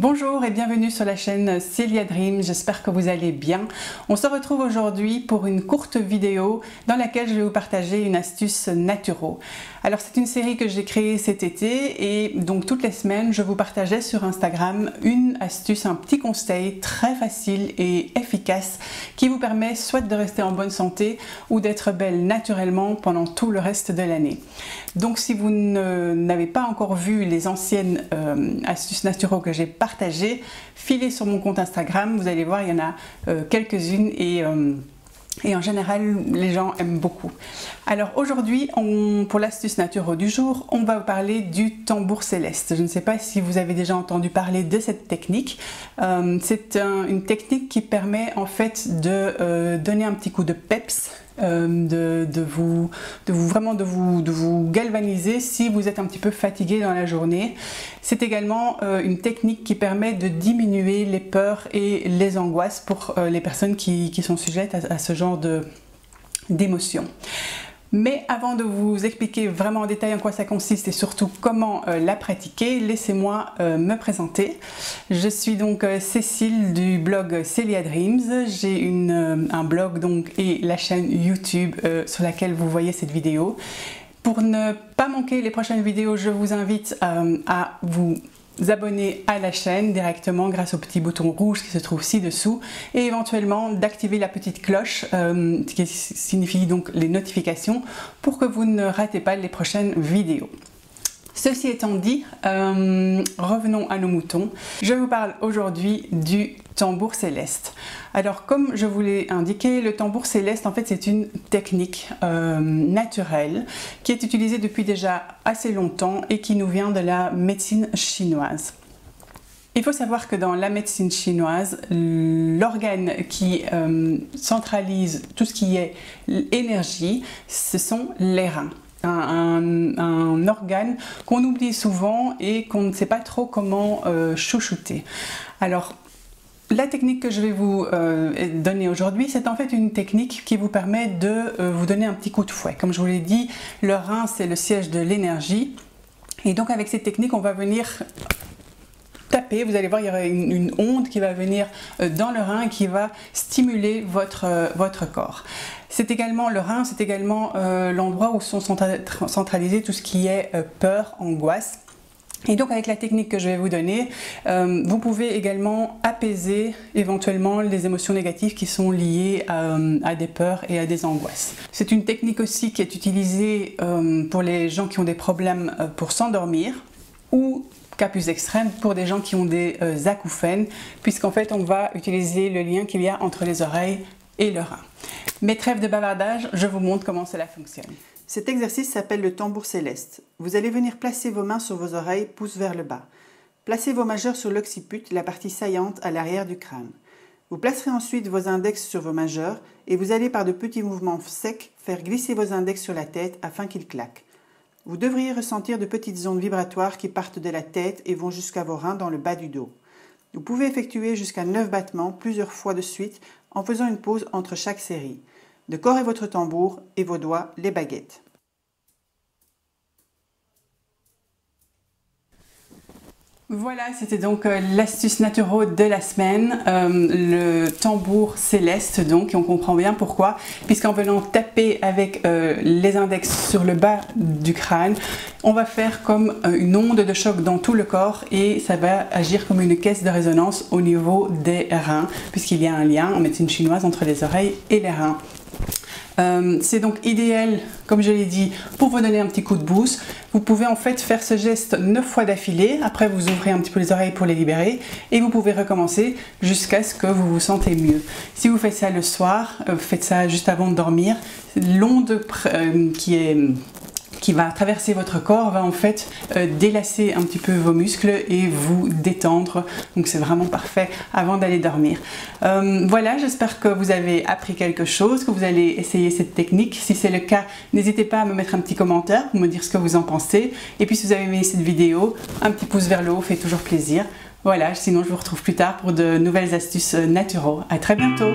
Bonjour et bienvenue sur la chaîne Celia Dream, j'espère que vous allez bien. On se retrouve aujourd'hui pour une courte vidéo dans laquelle je vais vous partager une astuce naturo. Alors c'est une série que j'ai créée cet été et donc toutes les semaines je vous partageais sur Instagram une astuce, un petit conseil très facile et efficace qui vous permet soit de rester en bonne santé ou d'être belle naturellement pendant tout le reste de l'année. Donc si vous n'avez pas encore vu les anciennes astuces naturo que j'ai partagées, filez sur mon compte Instagram, vous allez voir il y en a quelques-unes et en général les gens aiment beaucoup. Alors aujourd'hui pour l'astuce naturo du jour, on va vous parler du tambour céleste. Je ne sais pas si vous avez déjà entendu parler de cette technique. C'est une technique qui permet en fait de donner un petit coup de peps, de vous galvaniser si vous êtes un petit peu fatigué dans la journée. C'est également une technique qui permet de diminuer les peurs et les angoisses pour les personnes qui sont sujettes à ce genre d'émotions. Mais avant de vous expliquer vraiment en détail en quoi ça consiste et surtout comment la pratiquer, laissez-moi me présenter. Je suis donc Cécile du blog Celia Dreams. J'ai un blog donc et la chaîne YouTube sur laquelle vous voyez cette vidéo. Pour ne pas manquer les prochaines vidéos, je vous invite à vous abonner à la chaîne directement grâce au petit bouton rouge qui se trouve ci-dessous et éventuellement d'activer la petite cloche qui signifie donc les notifications pour que vous ne ratez pas les prochaines vidéos. Ceci étant dit, revenons à nos moutons. Je vous parle aujourd'hui du tambour céleste. Alors comme je vous l'ai indiqué, le tambour céleste en fait c'est une technique naturelle qui est utilisée depuis déjà assez longtemps et qui nous vient de la médecine chinoise. Il faut savoir que dans la médecine chinoise, l'organe qui centralise tout ce qui est énergie, ce sont les reins. Un organe qu'on oublie souvent et qu'on ne sait pas trop comment chouchouter. Alors, la technique que je vais vous donner aujourd'hui, c'est en fait une technique qui vous permet de vous donner un petit coup de fouet. Comme je vous l'ai dit, le rein, c'est le siège de l'énergie. Et donc, avec cette technique, on va venir taper, vous allez voir, il y aura une onde qui va venir dans le rein et qui va stimuler votre corps. C'est également le rein, c'est également l'endroit où sont centralisés tout ce qui est peur, angoisse. Et donc avec la technique que je vais vous donner, vous pouvez également apaiser éventuellement les émotions négatives qui sont liées à des peurs et à des angoisses. C'est une technique aussi qui est utilisée pour les gens qui ont des problèmes pour s'endormir ou cas plus extrême pour des gens qui ont des acouphènes, puisqu'en fait on va utiliser le lien qu'il y a entre les oreilles et le rein. Mais trêve de bavardage, je vous montre comment cela fonctionne. Cet exercice s'appelle le tambour céleste. Vous allez venir placer vos mains sur vos oreilles, pouces vers le bas. Placez vos majeurs sur l'occiput, la partie saillante à l'arrière du crâne. Vous placerez ensuite vos index sur vos majeurs et vous allez par de petits mouvements secs faire glisser vos index sur la tête afin qu'ils claquent. Vous devriez ressentir de petites ondes vibratoires qui partent de la tête et vont jusqu'à vos reins dans le bas du dos. Vous pouvez effectuer jusqu'à 9 battements plusieurs fois de suite en faisant une pause entre chaque série. Décorez votre tambour et vos doigts les baguettes. Voilà, c'était donc l'astuce naturo de la semaine, le tambour céleste donc, et on comprend bien pourquoi, puisqu'en venant taper avec les index sur le bas du crâne, on va faire comme une onde de choc dans tout le corps et ça va agir comme une caisse de résonance au niveau des reins, puisqu'il y a un lien en médecine chinoise entre les oreilles et les reins. C'est donc idéal, comme je l'ai dit, pour vous donner un petit coup de boost. Vous pouvez en fait faire ce geste 9 fois d'affilée, après vous ouvrez un petit peu les oreilles pour les libérer et vous pouvez recommencer jusqu'à ce que vous vous sentez mieux. Si vous faites ça le soir, faites ça juste avant de dormir, l'onde qui va traverser votre corps va en fait délasser un petit peu vos muscles et vous détendre, donc c'est vraiment parfait avant d'aller dormir. Voilà, j'espère que vous avez appris quelque chose, que vous allez essayer cette technique. Si c'est le cas, n'hésitez pas à me mettre un petit commentaire pour me dire ce que vous en pensez, et puis si vous avez aimé cette vidéo, un petit pouce vers le haut fait toujours plaisir. Voilà, sinon je vous retrouve plus tard pour de nouvelles astuces naturelles. À très bientôt.